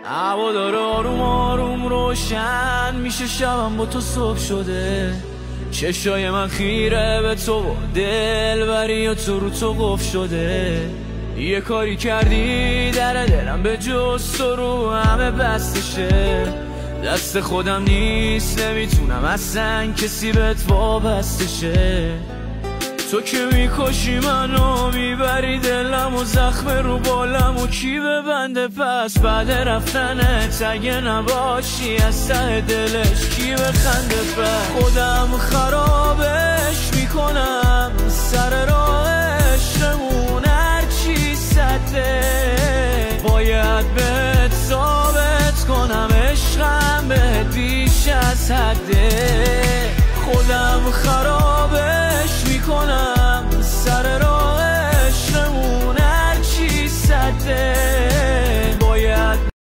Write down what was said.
هوا داره آروم آروم روشن میشه، شبم با تو صبح شده. چشای من خیره به تو و دلبری و تو رو تو قفل شده. یه کاری کردی در دلم به جز تو رو همه بستشه. دست خودم نیست نمیتونم اصلا کسی بهت وابسته شه. تو که میکشی منو میبری دلم و زخم رو بالم و کی ببنده پس بعد رفتنت اگه نباشی از ته دلش کی بخنده پس. خودم خرابش میکنم سر راهشمون هرچی سده. باید بهت ثابت کنم عشقم بهت بیش از حده. خودم خراب